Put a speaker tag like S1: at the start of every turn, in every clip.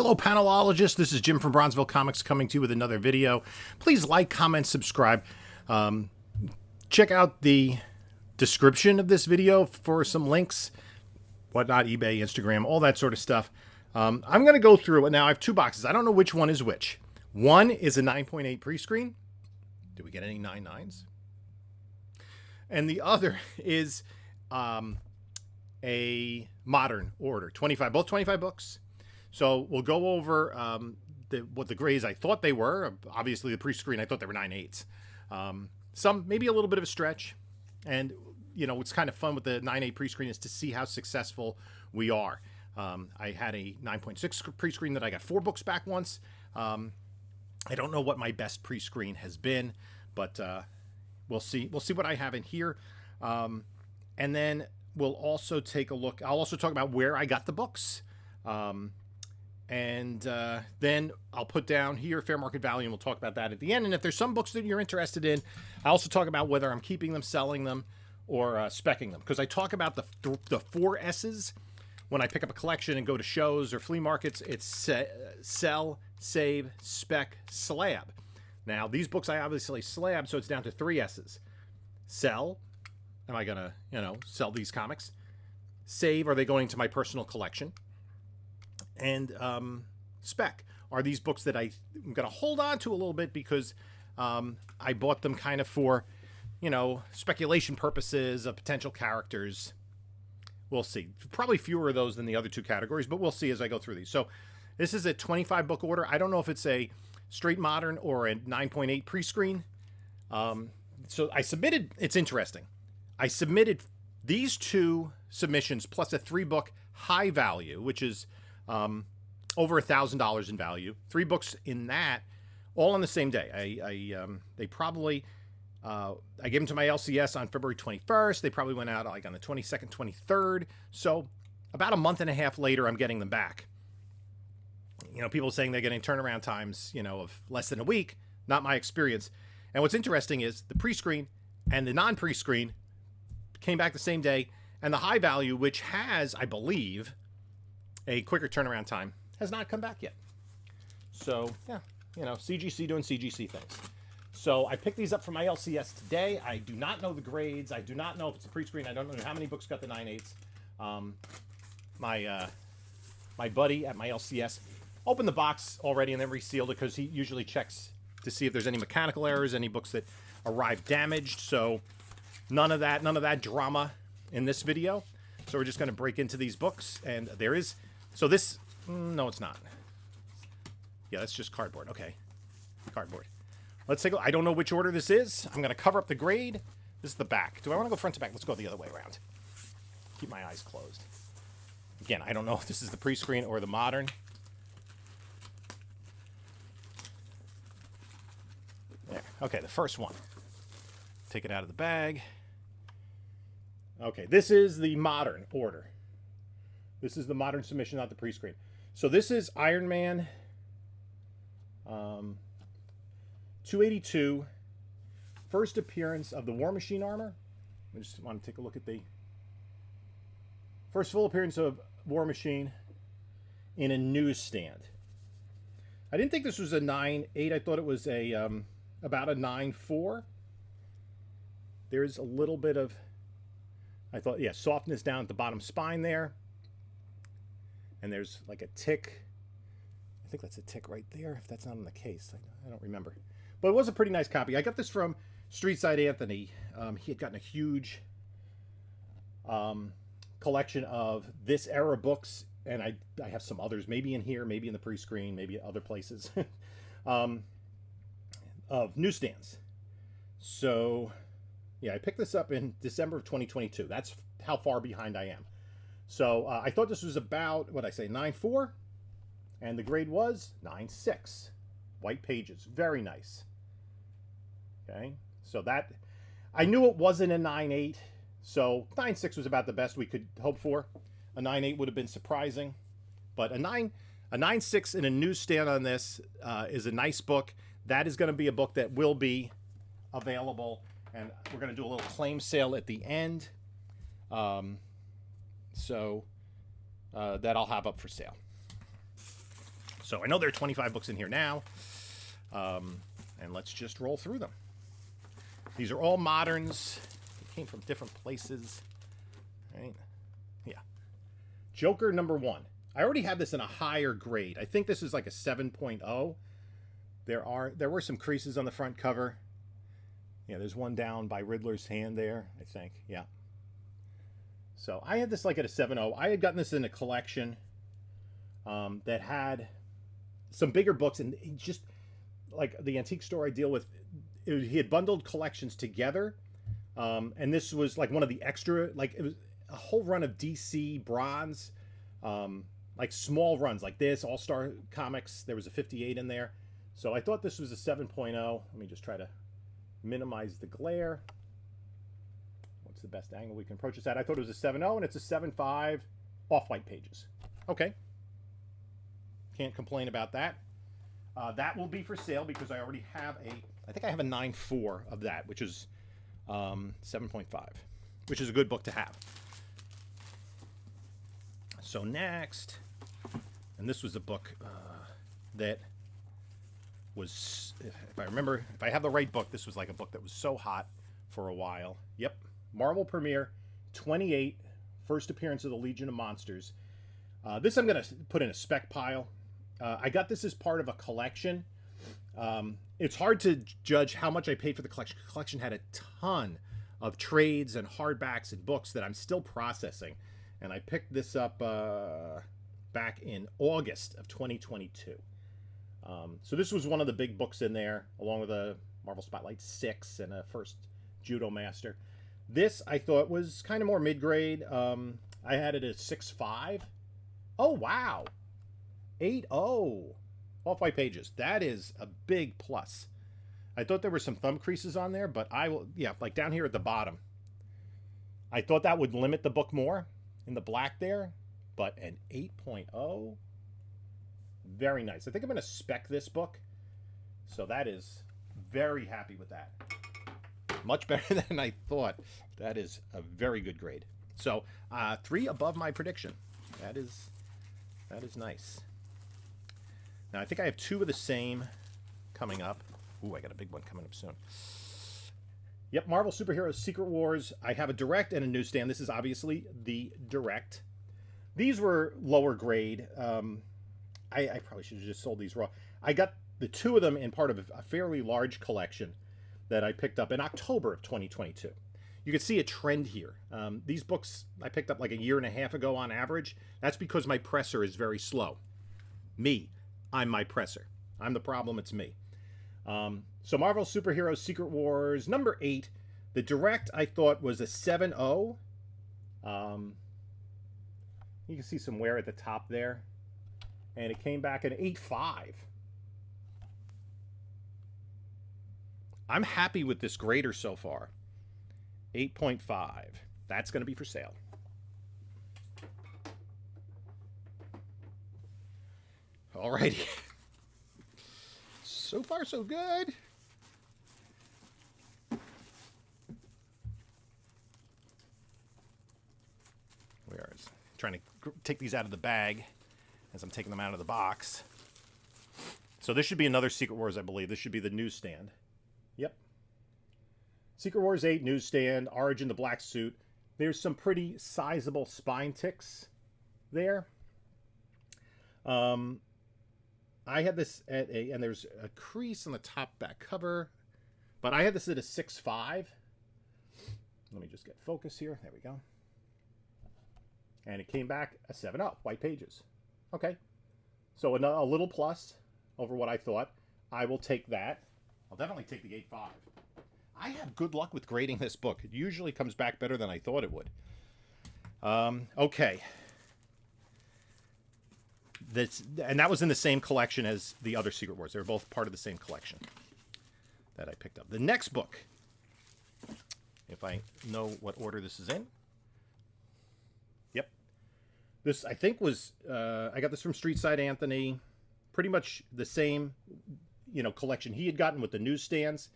S1: Hello, panelologists. This is Jim from Bronzeville Comics coming to you with another video. Please like, comment, subscribe. Check out the description of this video for some links, whatnot, eBay, Instagram, all that sort of stuff. I'm going to go through it now. I have two boxes. I don't know which one is which. One is a 9.8 pre-screen. Did we get any 9.9s? And the other is a modern order, 25, both 25 books. So we'll go over what the grades I thought they were. Obviously, the pre-screen, I thought they were 9.8s. Some, maybe a little bit of a stretch. And, you know, what's kind of fun with the 9.8 pre-screen is to see how successful we are. I had a 9.6 pre-screen that I got 4 books back once. I don't know what my best pre-screen has been, but we'll see. We'll see what I have in here. And then we'll also take a look. I'll also talk about where I got the books. And then I'll put down here fair market value, and we'll talk about that at the end. And if there's some books that you're interested in, I also talk about whether I'm keeping them, selling them, or speccing them. Because I talk about the 4 S's when I pick up a collection and go to shows or flea markets. It's sell, save, spec, slab. Now, these books I obviously slab, so it's down to 3 S's. Sell. Am I going to, sell these comics? Save. Are they going to my personal collection? And spec. Are these books that I'm going to hold on to a little bit because I bought them kind of for, speculation purposes of potential characters. We'll see. Probably fewer of those than the other 2 categories, but we'll see as I go through these. So this is a 25 book order. I don't know if it's a straight modern or a 9.8 pre-screen. So I submitted, it's interesting. I submitted these 2 submissions plus a 3-book high value, which is over $1,000 in value. 3 books in that, all on the same day. They probably, I gave them to my LCS on February 21st. They probably went out like on the 22nd, 23rd. So about a month and a half later, I'm getting them back. People saying they're getting turnaround times, of less than a week. Not my experience. And what's interesting is the pre-screen and the non-pre-screen came back the same day. And the high value, which has, I believe, a quicker turnaround time, has not come back yet. So, yeah, CGC doing CGC things. So I picked these up from my LCS today. I do not know the grades. I do not know if it's a pre-screen. I don't know how many books got the 9.8s. My buddy at my LCS opened the box already and then resealed it because he usually checks to see if there's any mechanical errors, any books that arrive damaged. So none of that drama in this video. So we're just going to break into these books, and there is. So this, no, it's not. Yeah, that's just cardboard. Okay, cardboard. Let's take a look. I don't know which order this is. I'm going to cover up the grade. This is the back. Do I want to go front to back? Let's go the other way around. Keep my eyes closed. Again, I don't know if this is the pre-screen or the modern. There. Okay, the first one. Take it out of the bag. Okay, this is the modern order. This is the modern submission, not the pre-screen. So this is Iron Man 282, first appearance of the War Machine armor. I just want to take a look at the first full appearance of War Machine in a newsstand. I didn't think this was a 9.8. I thought it was a about a 9.4. There's a little bit of, I thought, yeah, softness down at the bottom spine there. And there's like a tick. I think that's a tick right there, if that's not in the case. I don't remember. But it was a pretty nice copy. I got this from Streetside Anthony. He had gotten a huge collection of this era books. And I have some others, maybe in here, maybe in the pre-screen, maybe at other places, of newsstands. So, yeah, I picked this up in December of 2022. That's how far behind I am. So I thought this was about, what I say, 9.4, and the grade was 9.6. White pages, very nice. Okay, so that, I knew it wasn't a 9.8, so 9.6 was about the best we could hope for. A 9.8 would have been surprising, but a 9.6 in a newsstand on this is a nice book. That is going to be a book that will be available, and we're going to do a little claim sale at the end. So that I'll have up for sale. So I know there are 25 books in here now, and let's just roll through them. These are all moderns. They came from different places. Right? Yeah. Joker #1. I already have this in a higher grade. I think this is like a 7.0. There were some creases on the front cover. Yeah, there's one down by Riddler's hand there, I think. Yeah. So I had this like at a 7.0. I had gotten this in a collection that had some bigger books, and just like the antique store I deal with, he had bundled collections together, and this was like one of the extra, like it was a whole run of DC Bronze, like small runs like this, All-Star Comics. There was a 58 in there. So I thought this was a 7.0. Let me just try to minimize the glare. What's the best angle we can approach this at? I thought it was a 7.0, and it's a 7.5 off-white pages. Okay. Can't complain about that. That will be for sale because I already have I think I have a 9.4 of that, which is 7.5, which is a good book to have. So next, and this was a book that was, if I remember, if I have the right book, this was like a book that was so hot for a while. Yep. Marvel Premiere 28, first appearance of the Legion of Monsters. This I'm going to put in a spec pile. I got this as part of a collection. It's hard to judge how much I paid for the collection. The collection had a ton of trades and hardbacks and books that I'm still processing. And I picked this up back in August of 2022. So this was one of the big books in there, along with a Marvel Spotlight 6 and a first Judo Master. This I thought was kind of more mid-grade. I had it at 6.5. Oh, wow. 8.0 off-white pages. That is a big plus. I thought there were some thumb creases on there, but I will, yeah, like down here at the bottom. I thought that would limit the book more in the black there, but an 8.0, very nice. I think I'm going to spec this book, so that is very happy with that. Much better than I thought. That is a very good grade. So 3 above my prediction. That is nice. Now I think I have 2 of the same coming up. Ooh, I got a big one coming up soon. Yep, Marvel Superheroes Secret Wars. I have a direct and a newsstand. This is obviously the direct. These were lower grade. I probably should have just sold these raw. I got the 2 of them in part of a fairly large collection that I picked up in October of 2022. You can see a trend here. These books I picked up like a year and a half ago on average. That's because my presser is very slow. I'm my presser. I'm the problem, it's me. So Marvel Superheroes Secret Wars #8. The direct I thought was a 7.0. You can see some wear at the top there. And it came back at 8.5. I'm happy with this grader so far. 8.5. That's going to be for sale. Alrighty. So far, so good. We are trying to take these out of the bag as I'm taking them out of the box. So this should be another Secret Wars, I believe. This should be the newsstand. Yep. Secret Wars 8 newsstand, Origin the black suit. There's some pretty sizable spine ticks there. I had this at and there's a crease on the top back cover, but I had this at a 6.5. Let me just get focus here. There we go. And it came back a 7.0, white pages. Okay. So a little plus over what I thought. I will take that. I'll definitely take the 8.5. I have good luck with grading this book. It usually comes back better than I thought it would. Okay. And that was in the same collection as the other Secret Wars. They were both part of the same collection that I picked up. The next book, if I know what order this is in. Yep. This, I think, was... I got this from Streetside Anthony. Pretty much the same, collection he had gotten with the newsstands.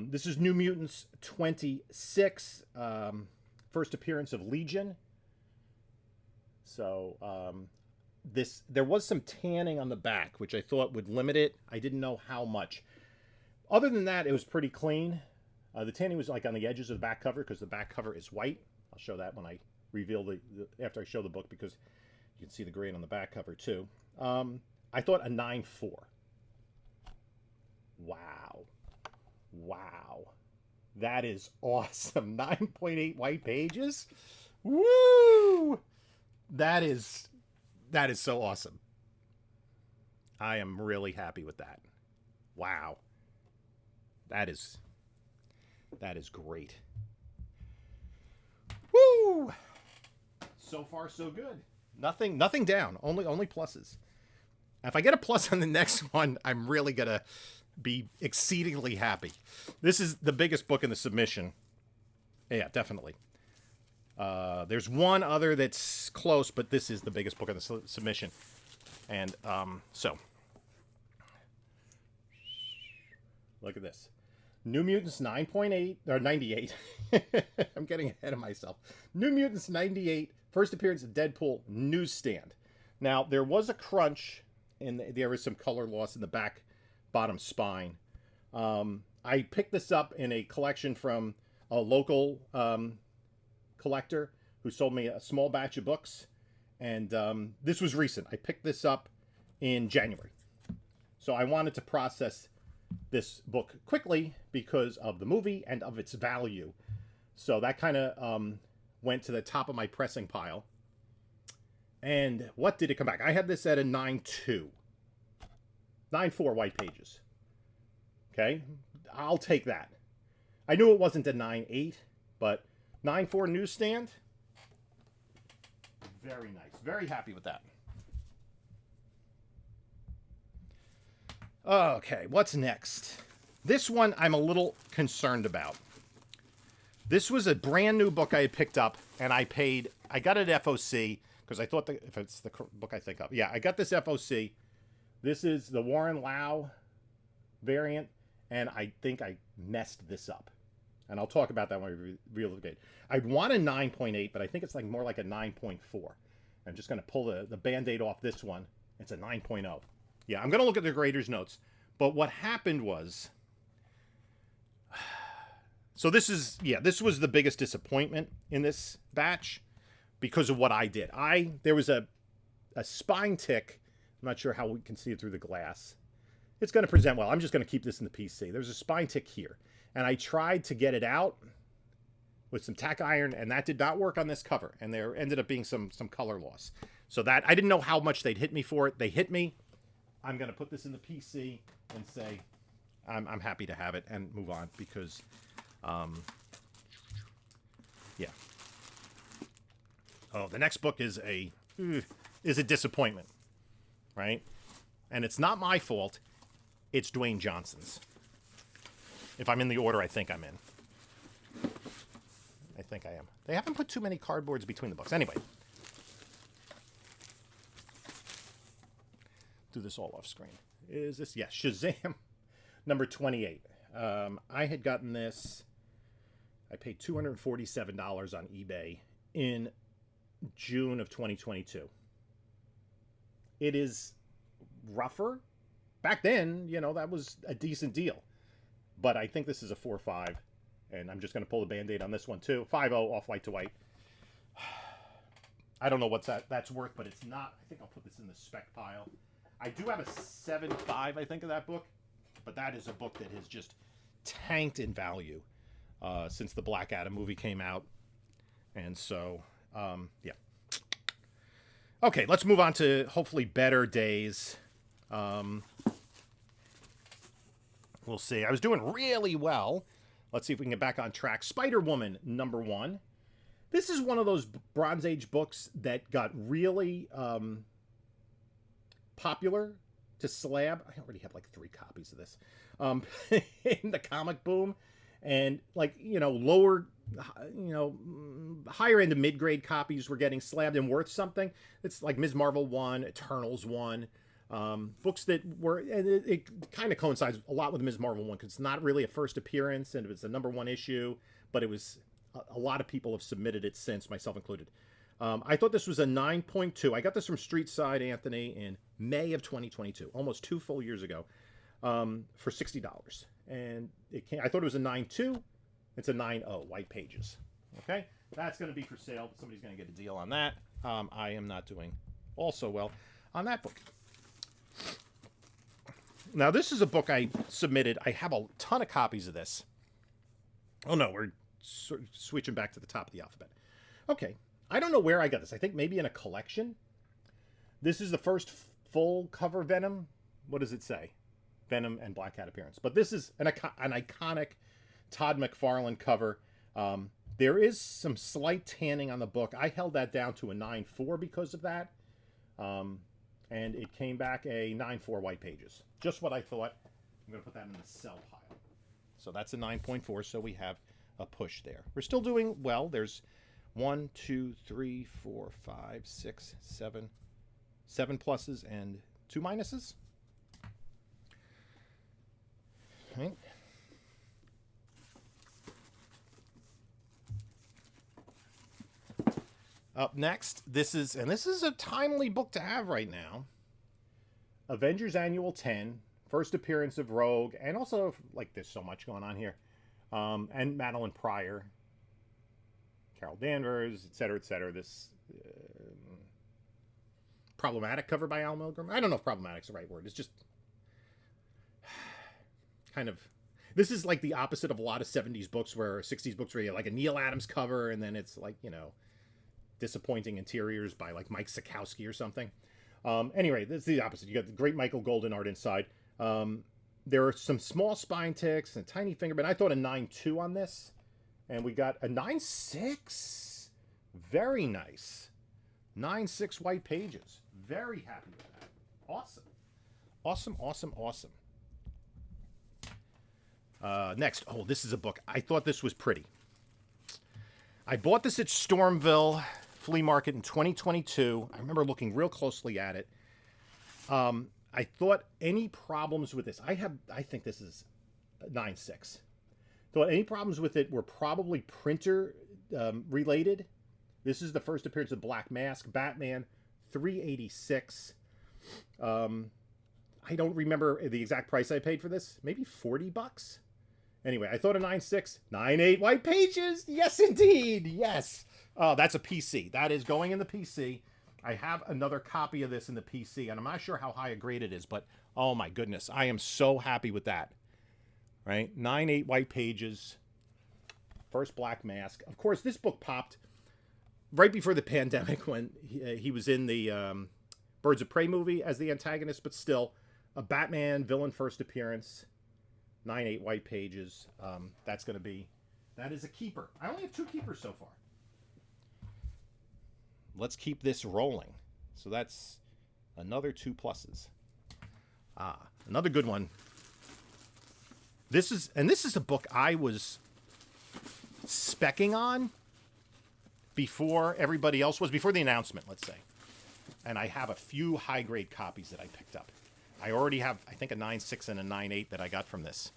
S1: This is New Mutants 26. First appearance of Legion. So... there was some tanning on the back, which I thought would limit it. I didn't know how much. Other than that, it was pretty clean. The tanning was like on the edges of the back cover because the back cover is white. I'll show that when I reveal after I show the book, because you can see the grain on the back cover too. I thought a 9.4. Wow. Wow. That is awesome. 9.8 white pages. Woo! That is so awesome. I am really happy with that. Wow. That is great. Woo! So far so good. Nothing down. Only pluses. If I get a plus on the next one, I'm really gonna be exceedingly happy. This is the biggest book in the submission. Yeah, definitely. There's one other that's close, but this is the biggest book in the submission. And so, look at this. New Mutants 9.8, or 98. I'm getting ahead of myself. New Mutants 98, first appearance of Deadpool, newsstand. Now, there was a crunch, and there was some color loss in the back bottom spine. I picked this up in a collection from a local collector who sold me a small batch of books, and this was recent. I picked this up in January. So I wanted to process this book quickly because of the movie and of its value. So that kind of went to the top of my pressing pile. And what did it come back? I had this at a 9.2. 9.4 white pages. Okay? I'll take that. I knew it wasn't a 9.8, but 9.4 newsstand. Very nice. Very happy with that. Okay, what's next? This one I'm a little concerned about. This was a brand new book I had picked up, and I got it at FOC, because I thought if it's the book I think of. Yeah, I got this FOC. This is the Warren Lau variant, and I think I messed this up. And I'll talk about that when I reveal the date. I'd want a 9.8, but I think it's like more like a 9.4. I'm just going to pull the Band-Aid off this one. It's a 9.0. Yeah, I'm going to look at the grader's notes. But what happened was... So this was the biggest disappointment in this batch because of what I did. There was a spine tick. I'm not sure how we can see it through the glass. It's going to present well. I'm just going to keep this in the PC. There's a spine tick here. And I tried to get it out with some tack iron, and that did not work on this cover. And there ended up being some color loss. So that, I didn't know how much they'd hit me for it. They hit me. I'm going to put this in the PC and say I'm happy to have it and move on because, yeah. Oh, the next book is a disappointment, right? And it's not my fault. It's Dwayne Johnson's. If I'm in the order I think I'm in. I think I am. They haven't put too many cardboards between the books. Anyway. Do this all off screen. Is this? Yes, Shazam number 28. I had gotten this. I paid $247 on eBay in June of 2022. It is rougher. Back then, that was a decent deal. But I think this is a 4.5. And I'm just going to pull the Band-Aid on this one too. 5.0 off white to white. I don't know what that's worth, but it's not. I think I'll put this in the spec pile. I do have a 7.5, I think, of that book. But that is a book that has just tanked in value since the Black Adam movie came out. And so, yeah. Okay, let's move on to hopefully better days. We'll see. I was doing really well. Let's see if we can get back on track. Spider-Woman, number 1. This is one of those Bronze Age books that got really popular to slab. I already have like 3 copies of this in the comic boom. And lower, higher end to mid-grade copies were getting slabbed and worth something. It's like Ms. Marvel 1, Eternals 1. Books that were, and it kind of coincides a lot with Ms. Marvel 1 because it's not really a first appearance and it was the number 1 issue, but it was, a lot of people have submitted it since, myself included. I thought this was a 9.2. I got this from Street Side Anthony in May of 2022, almost 2 full years ago, for $60. And I thought it was a 9.2. It's a 9.0, white pages. Okay, that's going to be for sale. Somebody's going to get a deal on that. I am not doing also well on that book. Now, this is a book I submitted. I have a ton of copies of this. Oh, no, we're switching back to the top of the alphabet. Okay, I don't know where I got this. I think maybe in a collection. This is the first full cover Venom. What does it say? Venom and Black Cat appearance. But this is an iconic Todd McFarlane cover. There is some slight tanning on the book. I held that down to a 9.4 because of that. And it came back a 9.4 white pages. Just what I thought. I'm going to put that in the sell pile. So that's a 9.4, so we have a push there. We're still doing well. There's 1, 2, 3, 4, 5, 6, 7. 7 pluses and 2 minuses. Right. Up next, this is a timely book to have right now. Avengers Annual 10, first appearance of Rogue, and also, like, there's so much going on here. And Madeline Pryor, Carol Danvers, etc., etc. This problematic cover by Al Milgrom. I don't know if problematic's the right word. It's just kind of... This is like the opposite of a lot of 70s books or 60s books where you have like a Neil Adams cover, and then it's like, you know, disappointing interiors by like Mike Sikowski or something. Anyway, this is the opposite. You got the great Michael Golden art inside. There are some small spine ticks and tiny fingerprint. I thought a 9.2 on this, and we got a 9.6. Very nice. 9.6 white pages. Very happy with that. Awesome. Awesome, awesome, awesome. Next. Oh, this is a book. I thought this was pretty. I bought this at Stormville Flea Market in 2022. I remember looking real closely at it. I thought any problems with this, I think this is 9.6. Thought any problems with it were probably printer related. This is the first appearance of Black Mask, Batman, 386. I don't remember the exact price I paid for this. Maybe $40. Anyway, I thought a 9.6, 9.8 white pages. Yes, indeed. Yes. Oh, that's a PC. That is going in the PC. I have another copy of this in the PC, and I'm not sure how high a grade it is, but oh my goodness, I am so happy with that. Right? 9.8 white pages. First Black Mask. Of course, this book popped right before the pandemic when he was in the Birds of Prey movie as the antagonist, but still, a Batman villain first appearance. 9.8 white pages. That is a keeper. I only have 2 keepers so far. Let's keep this rolling. So that's another 2 pluses. Another good one. This is a book I was specking on before everybody else was, before the announcement, let's say. And I have a few high-grade copies that I picked up. I already have, I think, a 9.6 and a 9.8 that I got from this.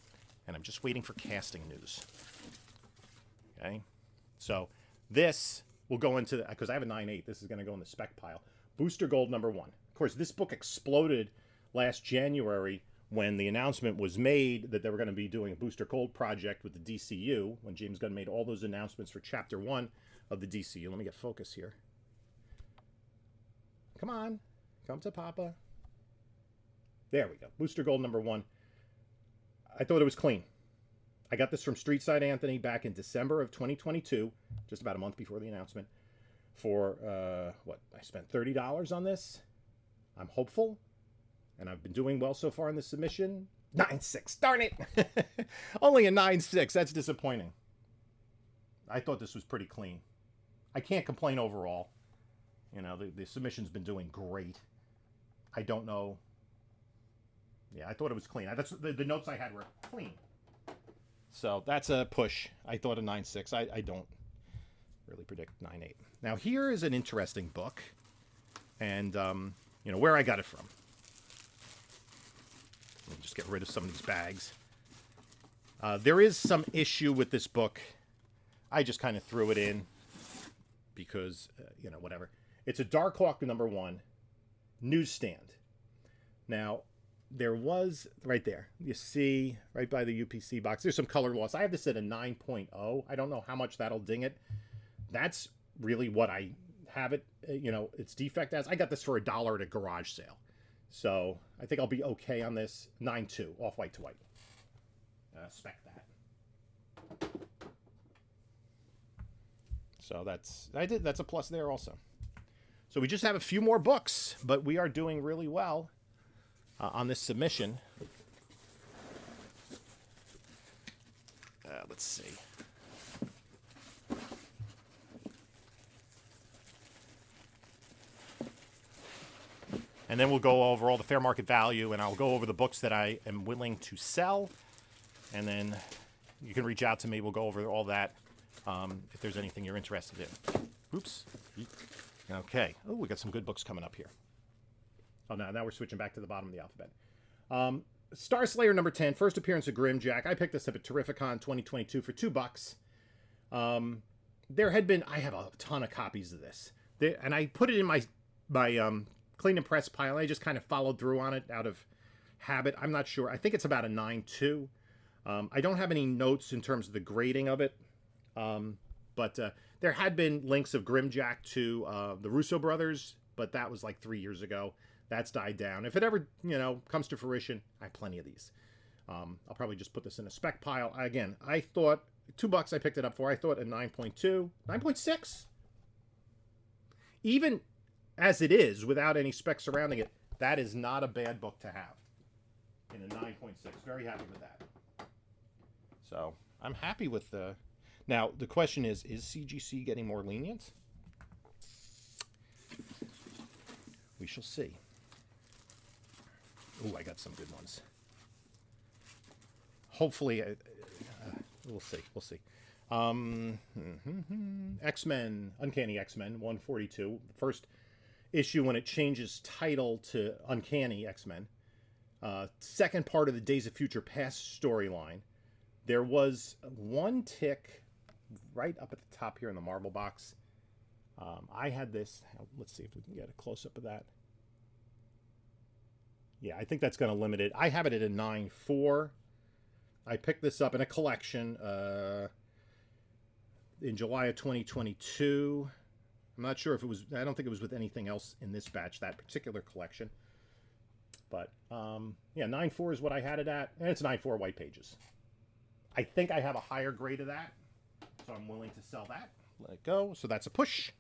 S1: And I'm just waiting for casting news. Okay? So this will go into, because I have a 9.8, this is going to go in the spec pile. Booster Gold #1. Of course, this book exploded last January when the announcement was made that they were going to be doing a Booster Gold project with the DCU, when James Gunn made all those announcements for Chapter 1 of the DCU. Let me get focus here. Come on. Come to Papa. There we go. Booster Gold #1. I thought it was clean. I got this from Street Side Anthony back in December of 2022, just about a month before the announcement, for, I spent $30 on this. I'm hopeful, and I've been doing well so far in the submission. 9.6, darn it! Only a 9.6, that's disappointing. I thought this was pretty clean. I can't complain overall. You know, the submission's been doing great. I don't know. Yeah, I thought it was clean. That's the notes I had were clean. So that's a push. I thought a 9.6. I don't really predict 9.8. Now here is an interesting book, and where I got it from. Let me just get rid of some of these bags. There is some issue with this book. I just kind of threw it in. because, you know, whatever. It's a Dark Hawk #1 newsstand. Now, there was right there. You see right by the UPC box. There's some color loss. I have this at a 9.0. I don't know how much that'll ding it. That's really what I have it. You know, its defect as. I got this for $1 at a garage sale. So I think I'll be okay on this. 9.2 off white to white. Spec that. So that's a plus there also. So we just have a few more books, but we are doing really well on this submission. Let's see. And then we'll go over all the fair market value, and I'll go over the books that I am willing to sell. And then you can reach out to me. We'll go over all that if there's anything you're interested in. Oops. Okay. Oh, we got some good books coming up here. Oh, no, now we're switching back to the bottom of the alphabet. Star Slayer #10, first appearance of Grimjack. I picked this up at Terrificon 2022 for $2. There had been, I have a ton of copies of this. And I put it in my clean and press pile. I just kind of followed through on it out of habit. I'm not sure. I think it's about a 9.2. I don't have any notes in terms of the grading of it. But there had been links of Grimjack to the Russo brothers, but that was like 3 years ago. That's died down. If it ever, you know, comes to fruition, I have plenty of these. I'll probably just put this in a spec pile. Again, I thought $2 I picked it up for. I thought a 9.2, 9.6. Even as it is, without any specs surrounding it, that is not a bad book to have. In a 9.6. Very happy with that. So I'm happy with the... Now, the question is CGC getting more lenient? We shall see. Oh, I got some good ones. Hopefully, we'll see. We'll see. X-Men, Uncanny X-Men, 142. The first issue when it changes title to Uncanny X-Men. Second part of the Days of Future Past storyline. There was one tick right up at the top here in the marble box. I had this. Let's see if we can get a close-up of that. Yeah, I think that's going to limit it. I have it at a 9.4. I picked this up in a collection in July of 2022. I'm not sure if it was... I don't think it was with anything else in this batch, that particular collection. But, yeah, 9.4 is what I had it at. And it's 9.4 white pages. I think I have a higher grade of that. So I'm willing to sell that. Let it go. So that's a push.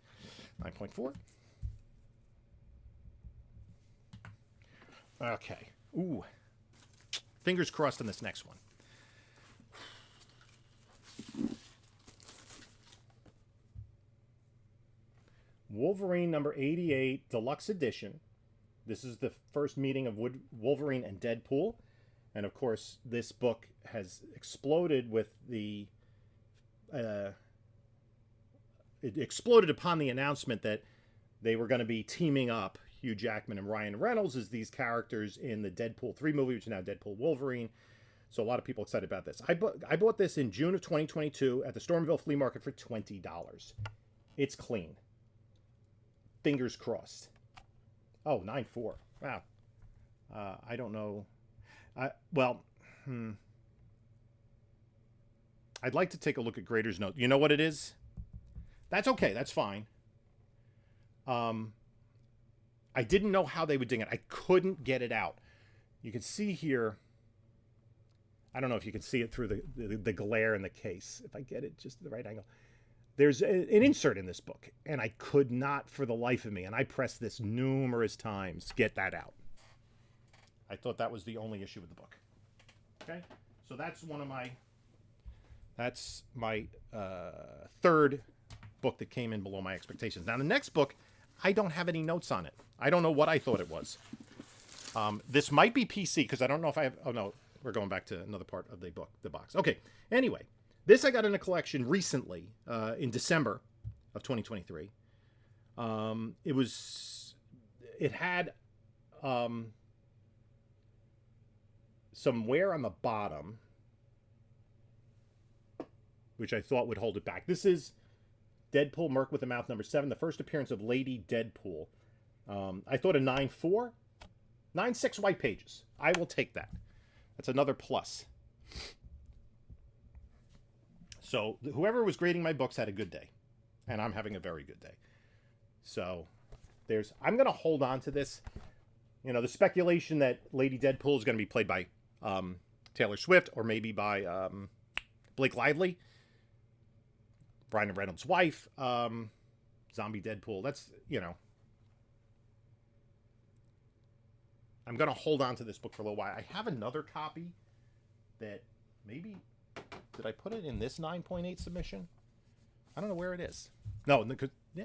S1: 9.4. Okay. Ooh. Fingers crossed on this next one. Wolverine #88 Deluxe Edition. This is the first meeting of Wolverine and Deadpool. And of course, this book has exploded with the... it exploded upon the announcement that they were going to be teaming up Hugh Jackman and Ryan Reynolds as these characters in the Deadpool 3 movie, which is now Deadpool Wolverine. So a lot of people excited about this. I bought this in June of 2022 at the Stormville Flea Market for $20. It's clean. Fingers crossed. Oh, 9.4. Wow. I don't know. I'd like to take a look at Grader's note. You know what it is? That's okay. That's fine. I didn't know how they would ding it. I couldn't get it out. You can see here. I don't know if you can see it through the glare in the case. If I get it just at the right angle. There's an insert in this book, and I could not for the life of me, and I pressed this numerous times, get that out. I thought that was the only issue with the book. Okay? So that's my third book that came in below my expectations. Now, the next book, I don't have any notes on it. I don't know what I thought it was. This might be PC, because I don't know if I have... Oh, no. We're going back to another part of the book, the box. Okay. Anyway, this I got in a collection recently, in December of 2023. It had some wear on the bottom, which I thought would hold it back. This is Deadpool, Merc with a Mouth #7, the first appearance of Lady Deadpool. I thought a 9.4, 9.6 white pages. I will take that. That's another plus. So whoever was grading my books had a good day, and I'm having a very good day. So I'm going to hold on to this. You know, the speculation that Lady Deadpool is going to be played by Taylor Swift or maybe by Blake Lively, Ryan Reynolds' wife, Zombie Deadpool. That's, you know, I'm going to hold on to this book for a little while. I have another copy that maybe, did I put it in this 9.8 submission? I don't know where it is. No, yeah.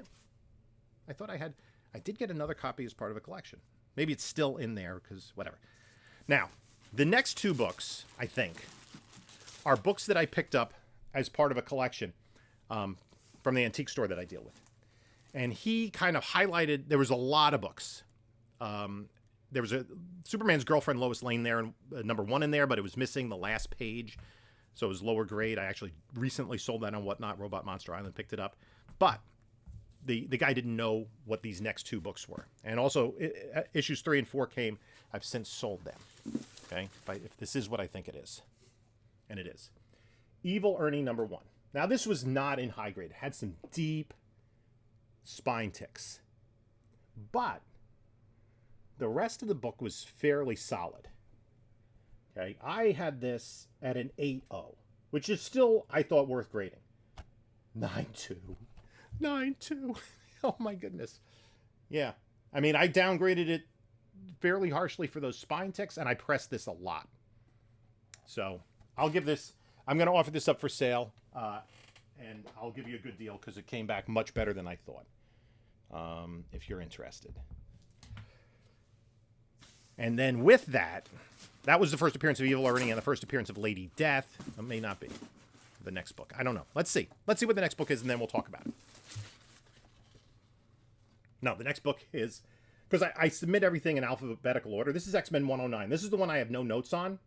S1: I thought I did get another copy as part of a collection. Maybe it's still in there because whatever. Now, the next two books, I think, are books that I picked up as part of a collection from the antique store that I deal with. And he kind of highlighted, there was a lot of books. There was a Superman's Girlfriend, Lois Lane there, and #1 in there, but it was missing the last page. So it was lower grade. I actually recently sold that on Whatnot. Robot Monster Island picked it up. But the guy didn't know what these next two books were. And also, issues 3 and 4 came. I've since sold them. Okay? If this is what I think it is. And it is. Evil Ernie #1. Now, this was not in high grade. It had some deep spine ticks. But the rest of the book was fairly solid. Okay? I had this at an 8.0, which is still, I thought, worth grading. 9.2. 9.2. Oh, my goodness. Yeah. I mean, I downgraded it fairly harshly for those spine ticks, and I pressed this a lot. So, I'll give this, I'm going to offer this up for sale, and I'll give you a good deal because it came back much better than I thought, if you're interested. And then with that, that was the first appearance of Evil Ernie and the first appearance of Lady Death. It may not be the next book. I don't know. Let's see. Let's see what the next book is, and then we'll talk about it. No, the next book is, because I submit everything in alphabetical order. This is X-Men 109. This is the one I have no notes on,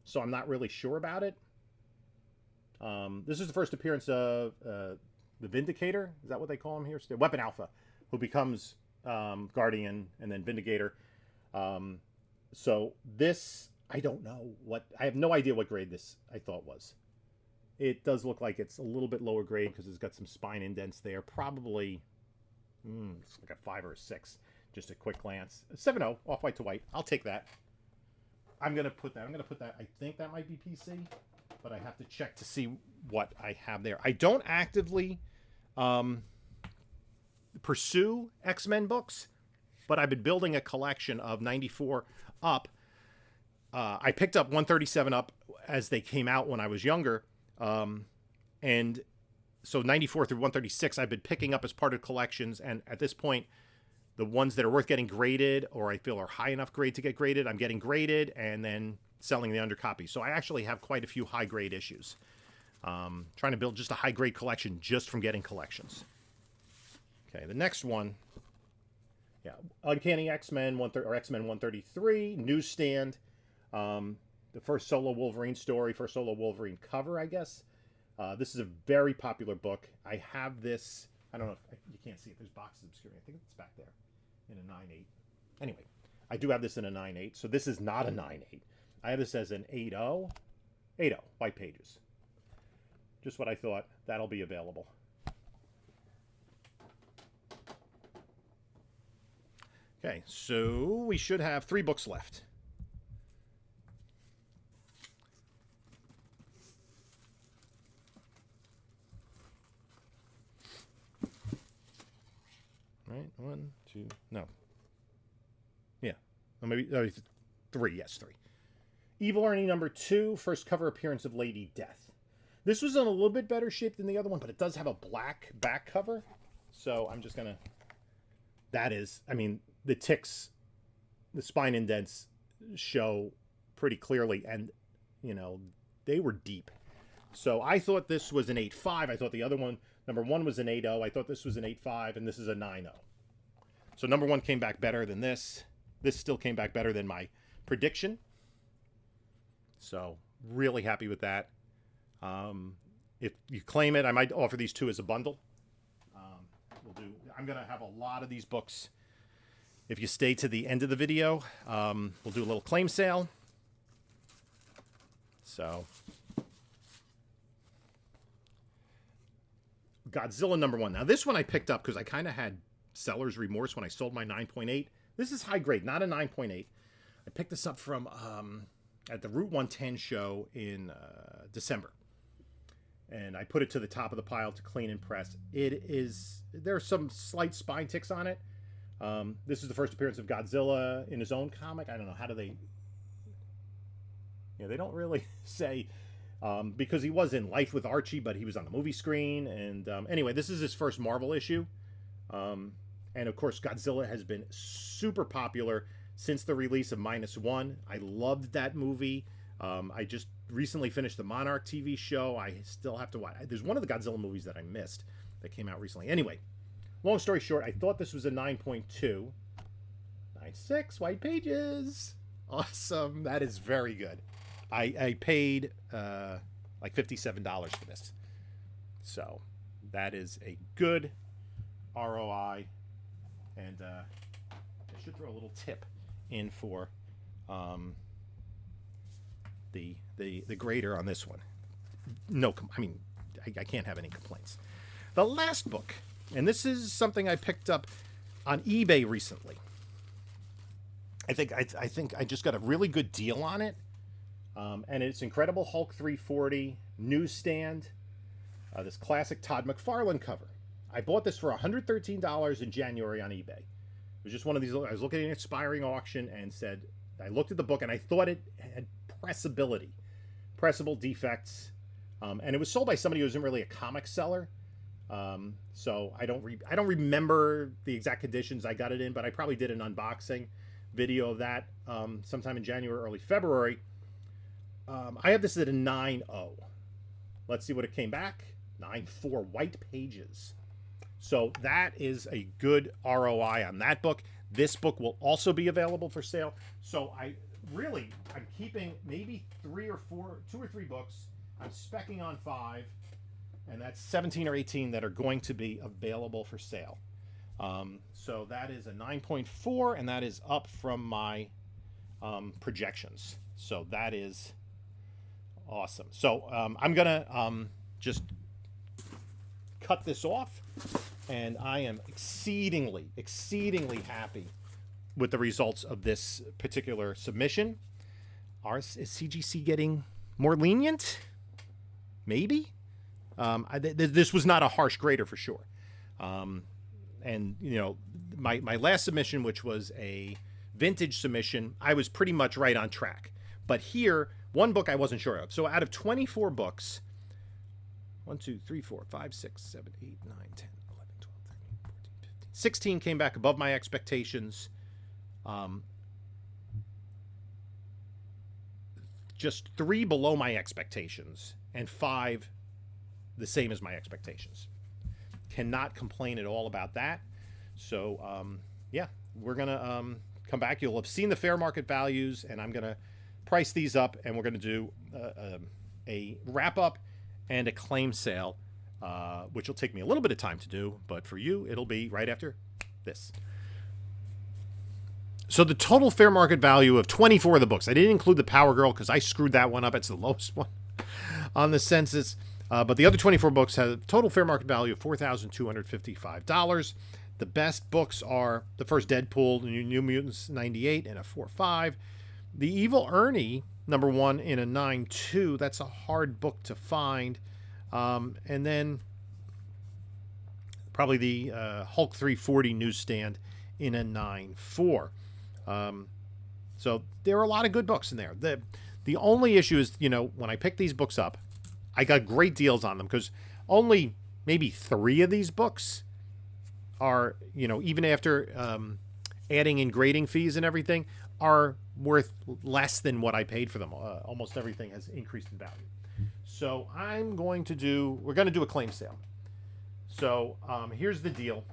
S1: so I'm not really sure about it. This is the first appearance of the Vindicator. Is that what they call him here? Weapon Alpha, who becomes Guardian and then Vindicator. So this, I don't know what, I have no idea what grade this I thought was. It does look like it's a little bit lower grade because it's got some spine indents there. Probably, it's like a 5 or a 6. Just a quick glance. 7.0, off-white to white. I'll take that. I'm going to put that. I think that might be PC, but I have to check to see what I have there. I don't actively pursue X-Men books, but I've been building a collection of 94 up. I picked up 137 up as they came out when I was younger. And so 94 through 136, I've been picking up as part of collections. And at this point, the ones that are worth getting graded, or I feel are high enough grade to get graded, I'm getting graded and then selling the undercopy. So I actually have quite a few high grade issues. Trying to build just a high grade collection just from getting collections. Okay, the next one. Yeah, Uncanny X-Men or X-Men 133, Newsstand. The first solo Wolverine story, first solo Wolverine cover, I guess. This is a very popular book. I have this, I don't know if you can't see it. There's boxes obscuring. I think it's back there in a 9.8. Anyway, I do have this in a 9.8, so this is not a 9.8. I have this as an 8.0. 8.0, white pages. Just what I thought. That'll be available. Okay, so we should have 3 books left. Right, 1, 2, no. Yeah, well, maybe 3, yes, 3. Evil Ernie #2, first cover appearance of Lady Death. This was in a little bit better shape than the other one, but it does have a black back cover. So I'm just going to, that is, I mean, the ticks, the spine indents show pretty clearly, and, you know, they were deep. So I thought this was an 8.5. I thought the other one, #1 was an 8.0. I thought this was an 8.5, and this is a 9.0. So #1 came back better than this. This still came back better than my prediction. So really happy with that. If you claim it, I might offer these 2 as a bundle. I'm going to have a lot of these books. If you stay to the end of the video, we'll do a little claim sale. So, Godzilla #1. Now, this one I picked up because I kind of had seller's remorse when I sold my 9.8. This is high grade, not a 9.8. I picked this up from at the Route 110 show in December. And I put it to the top of the pile to clean and press. There are some slight spine ticks on it. This is the first appearance of Godzilla in his own comic. I don't know, how do they... Yeah, they don't really say, because he was in Life with Archie, but he was on the movie screen. And anyway, this is his first Marvel issue. And of course, Godzilla has been super popular since the release of -1. I loved that movie. I just recently finished the Monarch TV show. I still have to watch. There's one of the Godzilla movies that I missed that came out recently. Anyway, long story short, I thought this was a 9.2. 9.6, white pages. Awesome. That is very good. I paid like $57 for this. So that is a good ROI. And I should throw a little tip in for the grader on this one. No, I mean, I can't have any complaints. The last book, and this is something I picked up on eBay recently. I think I just got a really good deal on it. And it's Incredible Hulk 340 newsstand. This classic Todd McFarlane cover. I bought this for $113 in January on eBay. It was just one of these. I was looking at an expiring auction and I looked at the book and I thought it had pressable defects, and it was sold by somebody who isn't really a comic seller. So I don't remember the exact conditions I got it in, but I probably did an unboxing video of that sometime in January, early February. I have this at a 9.0. Let's see what it came back. 9.4 white pages. So that is a good ROI on that book. This book will also be available for sale. So I'm keeping maybe 2 or 3 books. I'm specking on 5, and that's 17 or 18 that are going to be available for sale. So that is a 9.4, and that is up from my projections. So that is awesome. So I'm gonna just cut this off, and I am exceedingly happy with the results of this particular submission. Is CGC getting more lenient? Maybe. This was not a harsh grader for sure. And you know, my last submission, which was a vintage submission, I was pretty much right on track. But here, one book I wasn't sure of. So out of 24 books, 1, 2, 3, 4, 5, 6, 7, 8, 9, 10, 11, 12, 13, 14, 15, 16 came back above my expectations. Just 3 below my expectations, and 5 the same as my expectations. Cannot complain at all about that. So yeah, we're gonna come back. You'll have seen the fair market values, and I'm gonna price these up, and we're gonna do a wrap up and a claim sale, which will take me a little bit of time to do, but for you it'll be right after this. So the total fair market value of 24 of the books, I didn't include the Power Girl because I screwed that one up. It's the lowest one on the census. But the other 24 books have a total fair market value of $4,255. The best books are the first Deadpool, New Mutants 98, and a 4.5. The Evil Ernie, #1, in a 9.2. That's a hard book to find. And then probably the Hulk 340 newsstand in a 9.4. So there are a lot of good books in there. The only issue is, you know, when I pick these books up, I got great deals on them because only maybe 3 of these books are, you know, even after adding in grading fees and everything, are worth less than what I paid for them. Almost everything has increased in value. So we're going to do a claim sale. So here's the deal.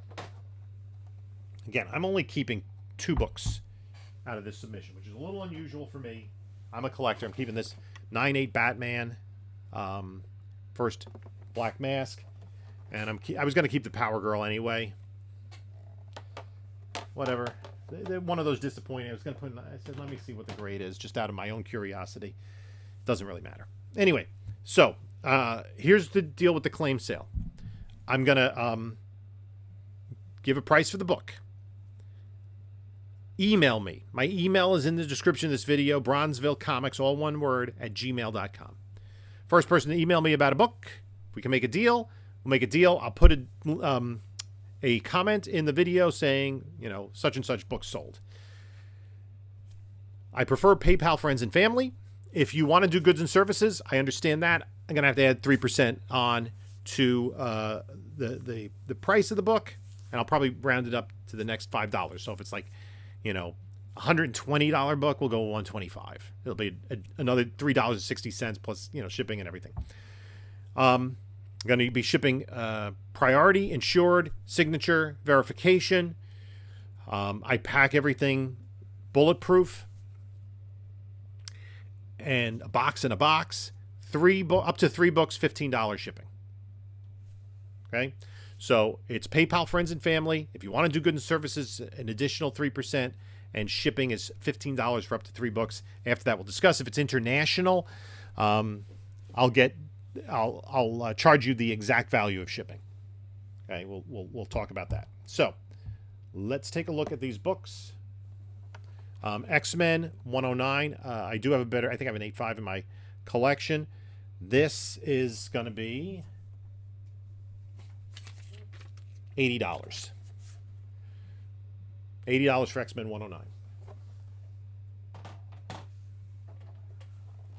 S1: Again, I'm only keeping 2 books out of this submission, which is a little unusual for me. I'm a collector. I'm keeping this 9.8 Batman, first Black Mask, and I was going to keep the Power Girl anyway. whatever. One of those disappointing. I was going to put in, I said, let me see what the grade is, just out of my own curiosity. Doesn't really matter. Anyway, so here's the deal with the claim sale. I'm going to give a price for the book. Email me. My email is in the description of this video, bronzevillecomics, all one word, @gmail.com. First person to email me about a book, if we can make a deal, we'll make a deal. I'll put a comment in the video saying, you know, such and such book sold. I prefer PayPal friends and family. If you want to do goods and services, I understand that. I'm going to have to add 3% on to the price of the book, and I'll probably round it up to the next $5. So if it's like, you know, $120 book, we'll go $125. It'll be another $3.60 plus, you know, shipping and everything. I'm going to be shipping priority, insured, signature, verification. I pack everything bulletproof, and a box in a box. Up to 3 books, $15 shipping. Okay, so it's PayPal friends and family. If you want to do goods and services, an additional 3%, and shipping is $15 for up to 3 books. After that, we'll discuss. If it's international, I'll charge you the exact value of shipping. Okay, we'll talk about that. So let's take a look at these books. X-Men 109. I do have a better. I think I have an 8.5 in my collection. This is going to be $80. $80 for X-Men 109.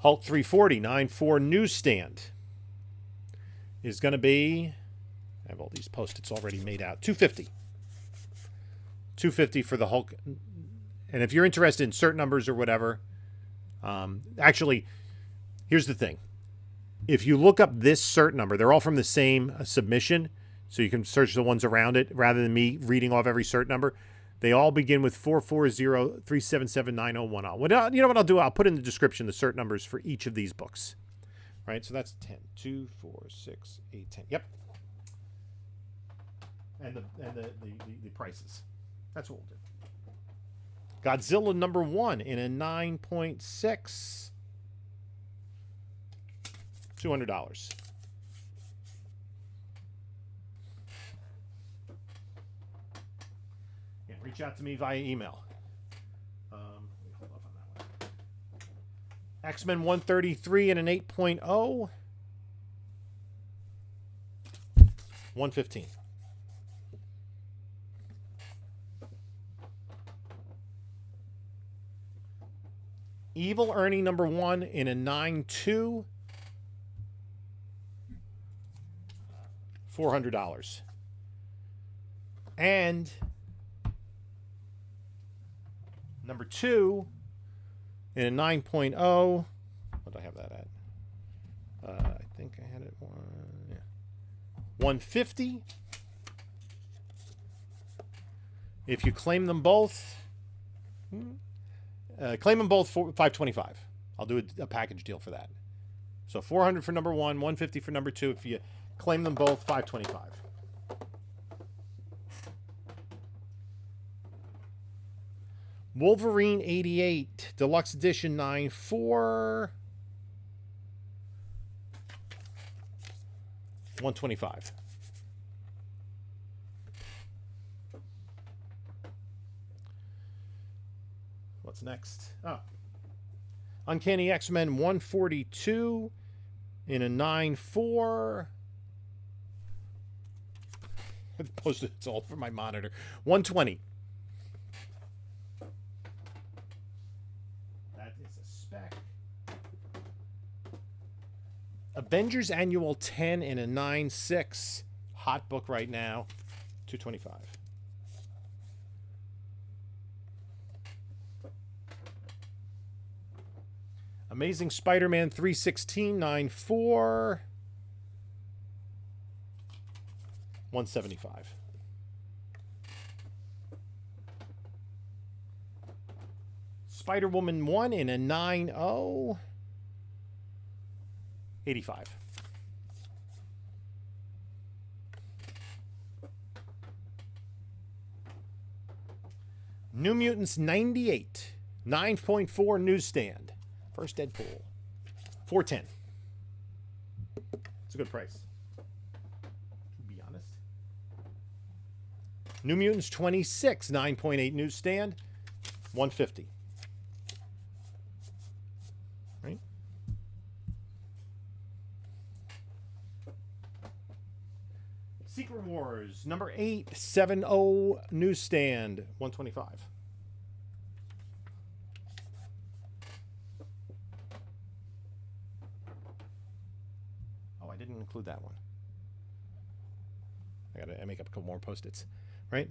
S1: Hulk 340, 9.4 newsstand is going to be, I have all these Post-its already made out, $250. $250 for the Hulk. And if you're interested in certain numbers or whatever, actually, here's the thing. If you look up this cert number, they're all from the same submission, so you can search the ones around it rather than me reading off every cert number. They all begin with 440-377-9010. You know what I'll do? I'll put in the description the cert numbers for each of these books. Right? So that's 10. 2, 4, 6, 8, 10. Yep. And the prices. That's what we'll do. Godzilla #1 in a 9.6. $200. Yeah, reach out to me via email. Hold off on that one. X-Men 133 in an 8.0. $115. Evil Ernie #1 in a 9.2. $400. And #2 in a 9.0. What did I have that at? I think I had it $150. If you claim them both, for $525. I'll do a package deal for that. So $400 for #1, $150 for #2. If you claim them both, $525. Wolverine 88 Deluxe Edition 9.4. $125. What's next? Oh. Uncanny X-Men 142 in a 9.4. I've posted it's all for my monitor. $120. That is a spec. Avengers Annual 10 in a 9.6. Hot book right now. $225. Amazing Spider-Man 316 9.4. $175. Spider-Woman 1 in a 9.0. $85. New Mutants 98, 9.4 newsstand. First Deadpool. $4.10. It's a good price, to be honest. New Mutants 26, 9.8 newsstand. $150. Right? Secret Wars number 870 newsstand. $125. Oh, I didn't include that one. I gotta make up a couple more post-its, right?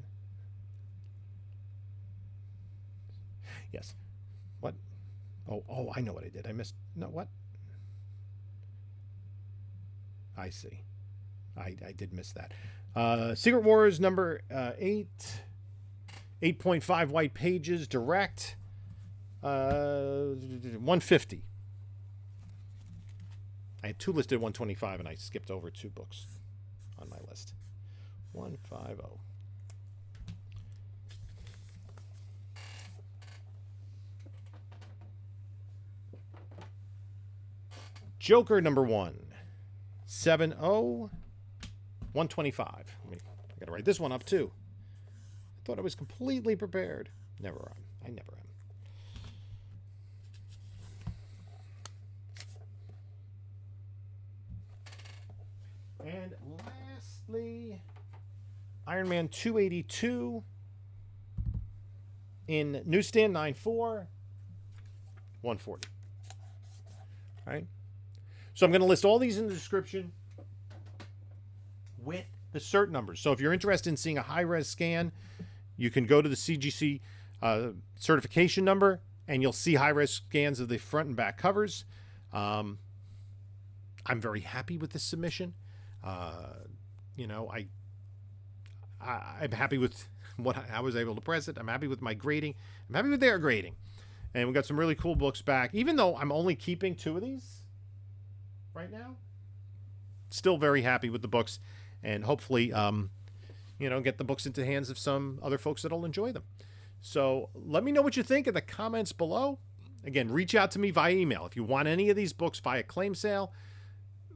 S1: Yes. What? Oh, I know what I did. I missed. No, what? I see. I did miss that. Secret Wars number 8. 8.5 white pages, direct. $150. I had 2 listed at $125, and I skipped over 2 books on my list. $150. Joker number 170. $125. I gotta write this one up too. I thought I was completely prepared. Never am. I never am. And lastly, Iron Man 282 in newsstand 9.4, $140. All right. So I'm going to list all these in the description with the cert numbers. So if you're interested in seeing a high-res scan, you can go to the CGC certification number, and you'll see high-res scans of the front and back covers. I'm very happy with this submission. You know, I'm happy with what I was able to press it. I'm happy with my grading. I'm happy with their grading. And we got some really cool books back. Even though I'm only keeping 2 of these right now, still very happy with the books, and hopefully you know, get the books into the hands of some other folks that'll enjoy them. So let me know what you think in the comments below. Again, reach out to me via email if you want any of these books via claim sale.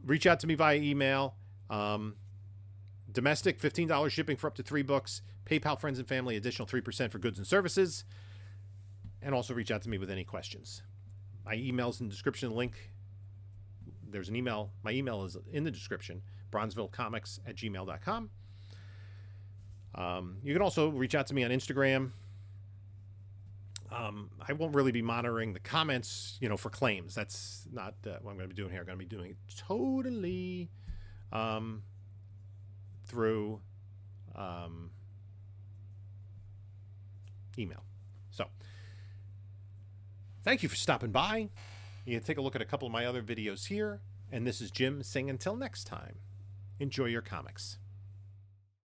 S1: Reach out to me via email. Domestic, $15 shipping for up to 3 books. PayPal, friends and family, additional 3% for goods and services. And also reach out to me with any questions. My email's in the description link. There's an email. My email is in the description, bronzevillecomics@gmail.com. You can also reach out to me on Instagram. I won't really be monitoring the comments, you know, for claims. That's not what I'm going to be doing here. I'm going to be doing it totally through email. So thank you for stopping by. You can take a look at a couple of my other videos here. And this is Jim saying until next time, enjoy your comics.